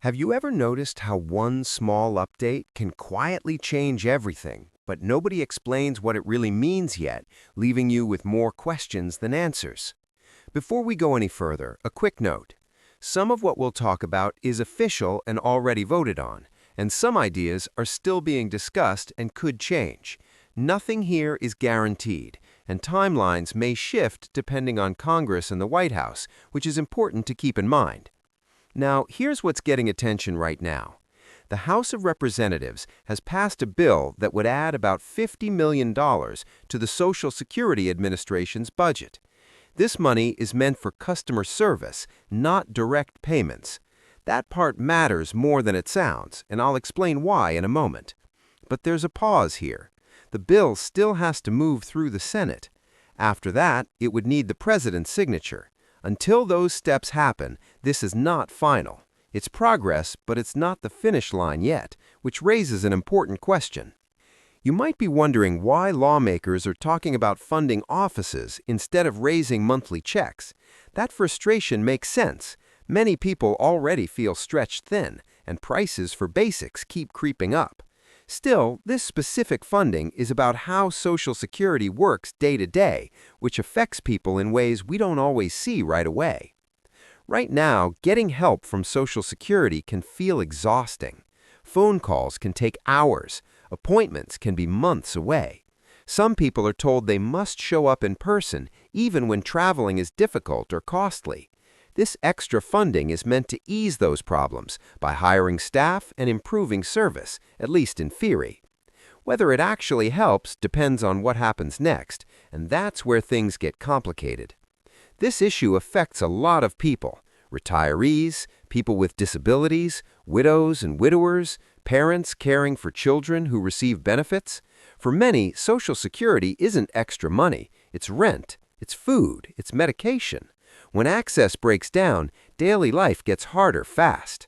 Have you ever noticed how one small update can quietly change everything, but nobody explains what it really means yet, leaving you with more questions than answers? Before we go any further, a quick note. Some of what we'll talk about is official and already voted on, and some ideas are still being discussed and could change. Nothing here is guaranteed, and timelines may shift depending on Congress and the White House, which is important to keep in mind. Now, here's what's getting attention right now. The House of Representatives has passed a bill that would add about $50 million to the Social Security Administration's budget. This money is meant for customer service, not direct payments. That part matters more than it sounds, and I'll explain why in a moment. But there's a pause here. The bill still has to move through the Senate. After that, it would need the president's signature. Until those steps happen, this is not final. It's progress, but it's not the finish line yet, which raises an important question. You might be wondering why lawmakers are talking about funding offices instead of raising monthly checks. That frustration makes sense. Many people already feel stretched thin, and prices for basics keep creeping up. Still, this specific funding is about how Social Security works day to day, which affects people in ways we don't always see right away. Right now, getting help from Social Security can feel exhausting. Phone calls can take hours. Appointments can be months away. Some people are told they must show up in person, even when traveling is difficult or costly. This extra funding is meant to ease those problems by hiring staff and improving service, at least in theory. Whether it actually helps depends on what happens next, and that's where things get complicated. This issue affects a lot of people: retirees, people with disabilities, widows and widowers, parents caring for children who receive benefits. For many, Social Security isn't extra money. It's rent, it's food, it's medication. When access breaks down, daily life gets harder fast.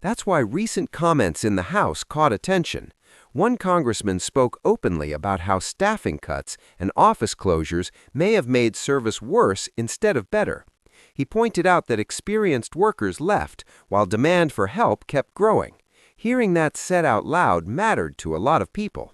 That's why recent comments in the House caught attention. One congressman spoke openly about how staffing cuts and office closures may have made service worse instead of better. He pointed out that experienced workers left while demand for help kept growing. Hearing that said out loud mattered to a lot of people.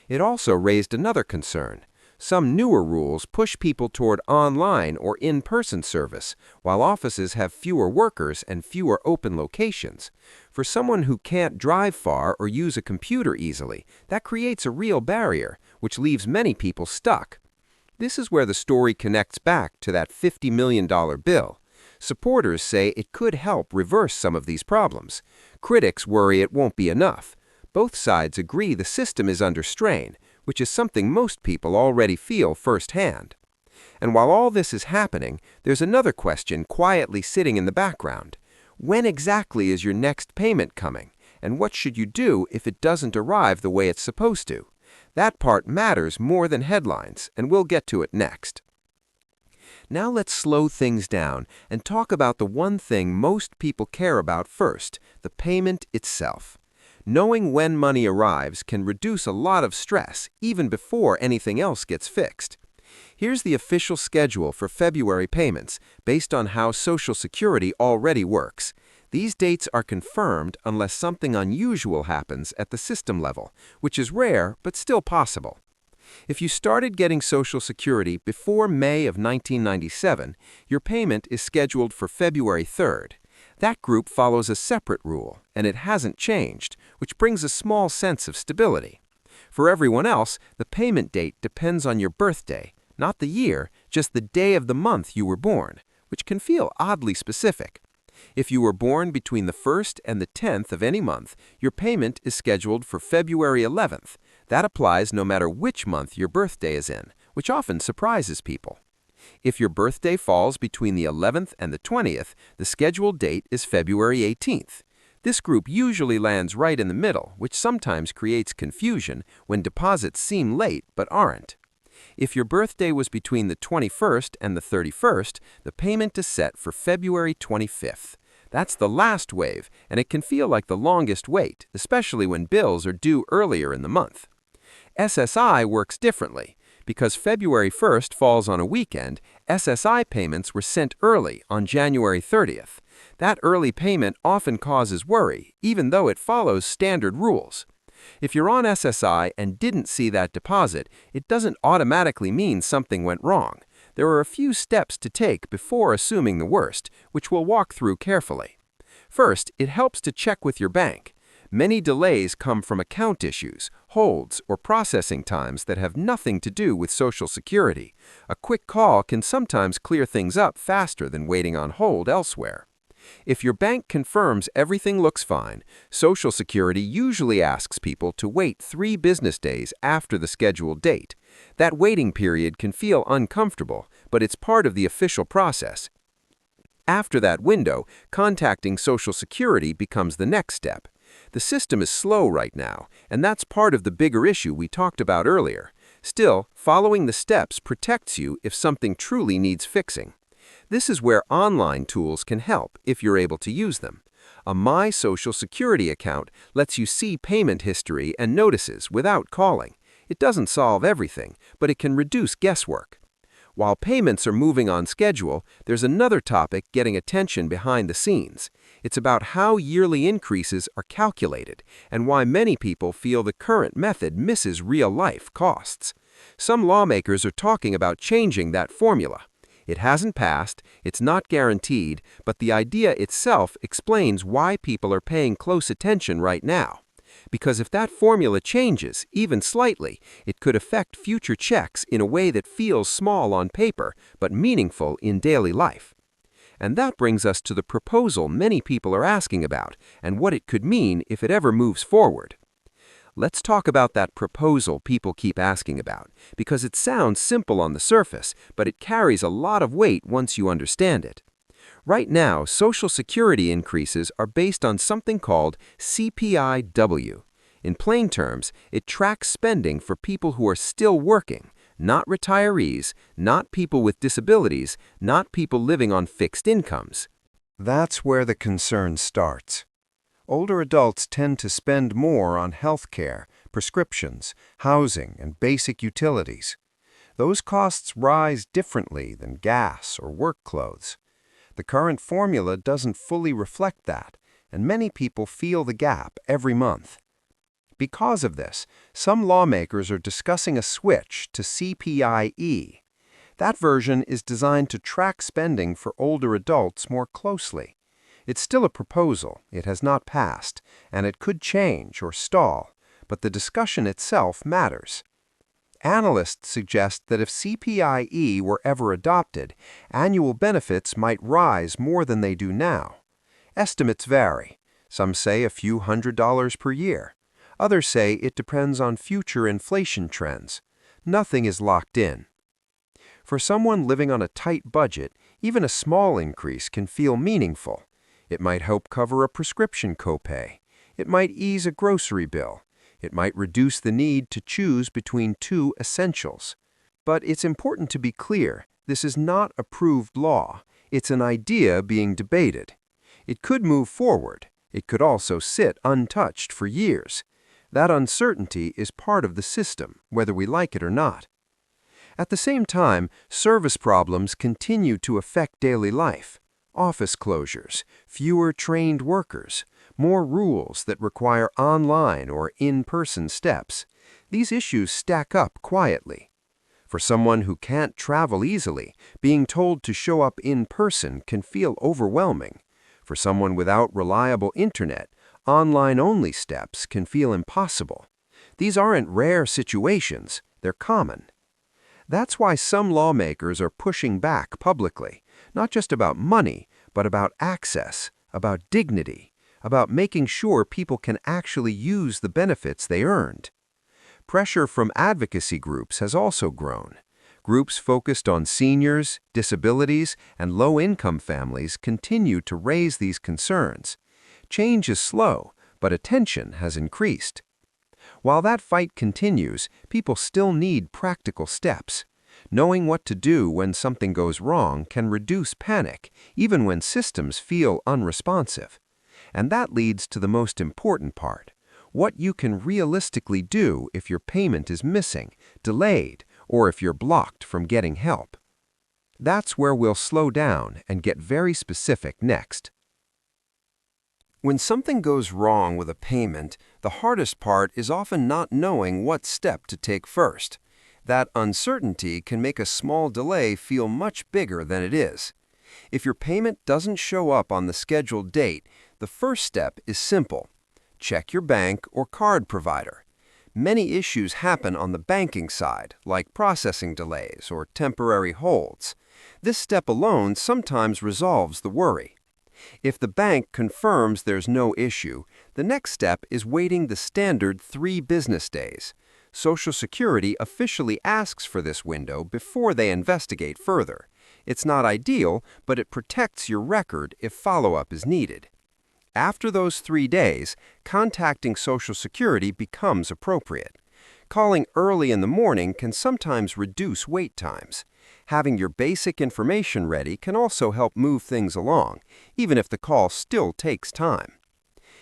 It also raised another concern. Some newer rules push people toward online or in-person service, while offices have fewer workers and fewer open locations. For someone who can't drive far or use a computer easily, that creates a real barrier, which leaves many people stuck. This is where the story connects back to that $50 million bill. Supporters say it could help reverse some of these problems. Critics worry it won't be enough. Both sides agree the system is under strain, which is something most people already feel firsthand. And while all this is happening, there's another question quietly sitting in the background. When exactly is your next payment coming? And what should you do if it doesn't arrive the way it's supposed to? That part matters more than headlines, and we'll get to it next. Now let's slow things down and talk about the one thing most people care about first: the payment itself. Knowing when money arrives can reduce a lot of stress even before anything else gets fixed. Here's the official schedule for February payments based on how Social Security already works. These dates are confirmed unless something unusual happens at the system level, which is rare but still possible. If you started getting Social Security before May of 1997, your payment is scheduled for February 3rd. That group follows a separate rule, and it hasn't changed, which brings a small sense of stability. For everyone else, the payment date depends on your birthday, not the year, just the day of the month you were born, which can feel oddly specific. If you were born between the 1st and the 10th of any month, your payment is scheduled for February 11th. That applies no matter which month your birthday is in, which often surprises people. If your birthday falls between the 11th and the 20th, the scheduled date is February 18th. This group usually lands right in the middle, which sometimes creates confusion when deposits seem late but aren't. If your birthday was between the 21st and the 31st, the payment is set for February 25th. That's the last wave, and it can feel like the longest wait, especially when bills are due earlier in the month. SSI works differently. Because February 1st falls on a weekend, SSI payments were sent early on January 30th. That early payment often causes worry, even though it follows standard rules. If you're on SSI and didn't see that deposit, it doesn't automatically mean something went wrong. There are a few steps to take before assuming the worst, which we'll walk through carefully. First, it helps to check with your bank. Many delays come from account issues, holds, or processing times that have nothing to do with Social Security. A quick call can sometimes clear things up faster than waiting on hold elsewhere. If your bank confirms everything looks fine, Social Security usually asks people to wait 3 business days after the scheduled date. That waiting period can feel uncomfortable, but it's part of the official process. After that window, contacting Social Security becomes the next step. The system is slow right now, and that's part of the bigger issue we talked about earlier. Still, following the steps protects you if something truly needs fixing. This is where online tools can help if you're able to use them. A My Social Security account lets you see payment history and notices without calling. It doesn't solve everything, but it can reduce guesswork. While payments are moving on schedule, there's another topic getting attention behind the scenes. It's about how yearly increases are calculated and why many people feel the current method misses real-life costs. Some lawmakers are talking about changing that formula. It hasn't passed, it's not guaranteed, but the idea itself explains why people are paying close attention right now. Because if that formula changes, even slightly, it could affect future checks in a way that feels small on paper, but meaningful in daily life. And that brings us to the proposal many people are asking about, and what it could mean if it ever moves forward. Let's talk about that proposal people keep asking about, because it sounds simple on the surface, but it carries a lot of weight once you understand it. Right now, Social Security increases are based on something called CPI-W. In plain terms, it tracks spending for people who are still working, not retirees, not people with disabilities, not people living on fixed incomes. That's where the concern starts. Older adults tend to spend more on health care, prescriptions, housing, and basic utilities. Those costs rise differently than gas or work clothes. The current formula doesn't fully reflect that, and many people feel the gap every month. Because of this, some lawmakers are discussing a switch to CPI-E. That version is designed to track spending for older adults more closely. It's still a proposal, it has not passed, and it could change or stall, but the discussion itself matters. Analysts suggest that if CPI-E were ever adopted, annual benefits might rise more than they do now. Estimates vary. Some say a few $100s per year. Others say it depends on future inflation trends. Nothing is locked in. For someone living on a tight budget, even a small increase can feel meaningful. It might help cover a prescription copay. It might ease a grocery bill. It might reduce the need to choose between 2 essentials. But it's important to be clear, this is not approved law. It's an idea being debated. It could move forward. It could also sit untouched for years. That uncertainty is part of the system, whether we like it or not. At the same time, service problems continue to affect daily life. Office closures, fewer trained workers, more rules that require online or in-person steps. These issues stack up quietly. For someone who can't travel easily, being told to show up in person can feel overwhelming. For someone without reliable internet, online-only steps can feel impossible. These aren't rare situations, they're common. That's why some lawmakers are pushing back publicly, not just about money, but about access, about dignity, about making sure people can actually use the benefits they earned. Pressure from advocacy groups has also grown. Groups focused on seniors, disabilities, and low-income families continue to raise these concerns. Change is slow, but attention has increased. While that fight continues, people still need practical steps. Knowing what to do when something goes wrong can reduce panic, even when systems feel unresponsive. And that leads to the most important part: what you can realistically do if your payment is missing, delayed, or if you're blocked from getting help. That's where we'll slow down and get very specific next. When something goes wrong with a payment, the hardest part is often not knowing what step to take first. That uncertainty can make a small delay feel much bigger than it is. If your payment doesn't show up on the scheduled date, the first step is simple. Check your bank or card provider. Many issues happen on the banking side, like processing delays or temporary holds. This step alone sometimes resolves the worry. If the bank confirms there's no issue, the next step is waiting the standard 3 business days. Social Security officially asks for this window before they investigate further. It's not ideal, but it protects your record if follow-up is needed. After those 3 days, contacting Social Security becomes appropriate. Calling early in the morning can sometimes reduce wait times. Having your basic information ready can also help move things along, even if the call still takes time.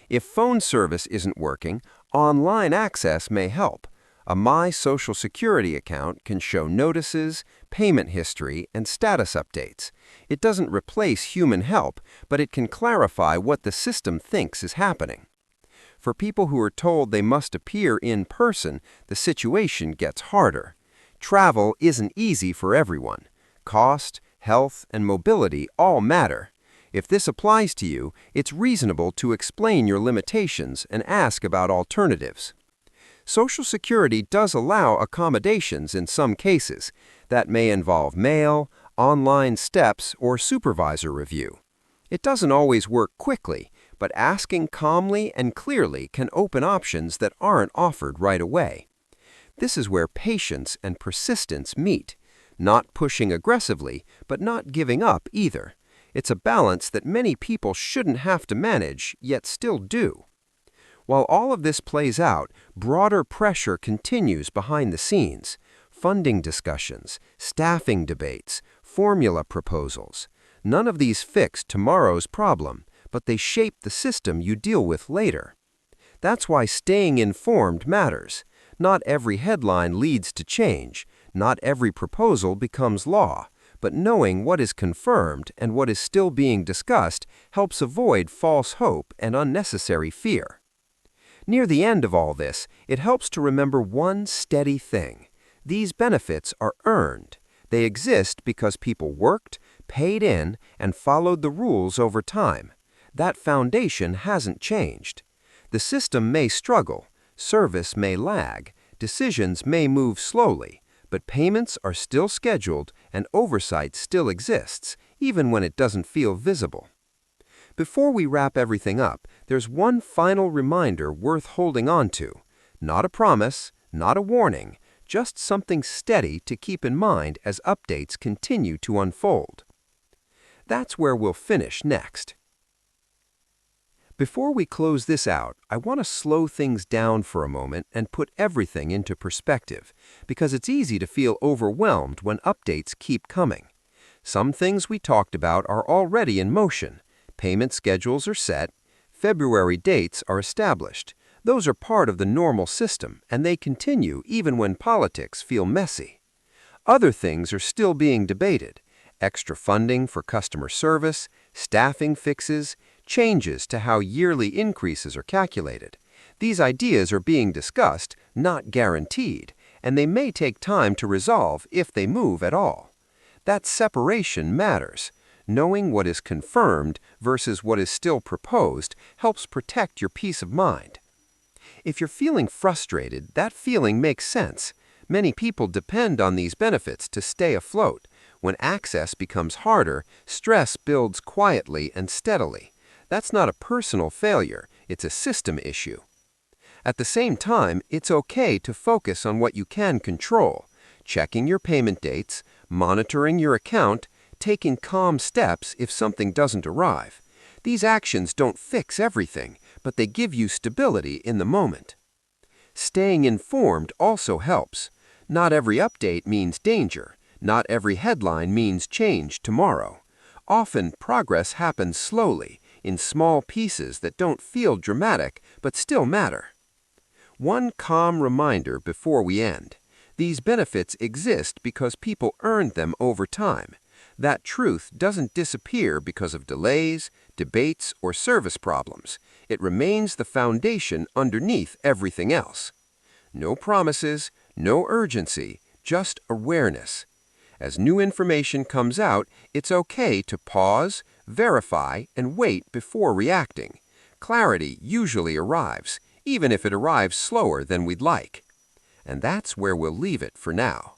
If phone service isn't working, online access may help. A My Social Security account can show notices, payment history, and status updates. It doesn't replace human help, but it can clarify what the system thinks is happening. For people who are told they must appear in person, the situation gets harder. Travel isn't easy for everyone. Cost, health, and mobility all matter. If this applies to you, it's reasonable to explain your limitations and ask about alternatives. Social Security does allow accommodations in some cases. That may involve mail, online steps, or supervisor review. It doesn't always work quickly, but asking calmly and clearly can open options that aren't offered right away. This is where patience and persistence meet, not pushing aggressively, but not giving up either. It's a balance that many people shouldn't have to manage, yet still do. While all of this plays out, broader pressure continues behind the scenes. Funding discussions, staffing debates, formula proposals. None of these fix tomorrow's problem, but they shape the system you deal with later. That's why staying informed matters. Not every headline leads to change. Not every proposal becomes law. But knowing what is confirmed and what is still being discussed helps avoid false hope and unnecessary fear. Near the end of all this, it helps to remember one steady thing. These benefits are earned. They exist because people worked, paid in, and followed the rules over time. That foundation hasn't changed. The system may struggle, service may lag, decisions may move slowly, but payments are still scheduled and oversight still exists, even when it doesn't feel visible. Before we wrap everything up, there's one final reminder worth holding on to. Not a promise, not a warning, just something steady to keep in mind as updates continue to unfold. That's where we'll finish next. Before we close this out, I want to slow things down for a moment and put everything into perspective, because it's easy to feel overwhelmed when updates keep coming. Some things we talked about are already in motion. Payment schedules are set. February dates are established. Those are part of the normal system, and they continue even when politics feel messy. Other things are still being debated. Extra funding for customer service, staffing fixes, changes to how yearly increases are calculated. These ideas are being discussed, not guaranteed, and they may take time to resolve if they move at all. That separation matters. Knowing what is confirmed versus what is still proposed helps protect your peace of mind. If you're feeling frustrated, that feeling makes sense. Many people depend on these benefits to stay afloat. When access becomes harder, stress builds quietly and steadily. That's not a personal failure, it's a system issue. At the same time, it's okay to focus on what you can control, checking your payment dates, monitoring your account, taking calm steps if something doesn't arrive. These actions don't fix everything, but they give you stability in the moment. Staying informed also helps. Not every update means danger. Not every headline means change tomorrow. Often, progress happens slowly, in small pieces that don't feel dramatic, but still matter. One calm reminder before we end. These benefits exist because people earned them over time. That truth doesn't disappear because of delays, debates, or service problems. It remains the foundation underneath everything else. No promises, no urgency, just awareness. As new information comes out, it's okay to pause, verify, and wait before reacting. Clarity usually arrives, even if it arrives slower than we'd like. And that's where we'll leave it for now.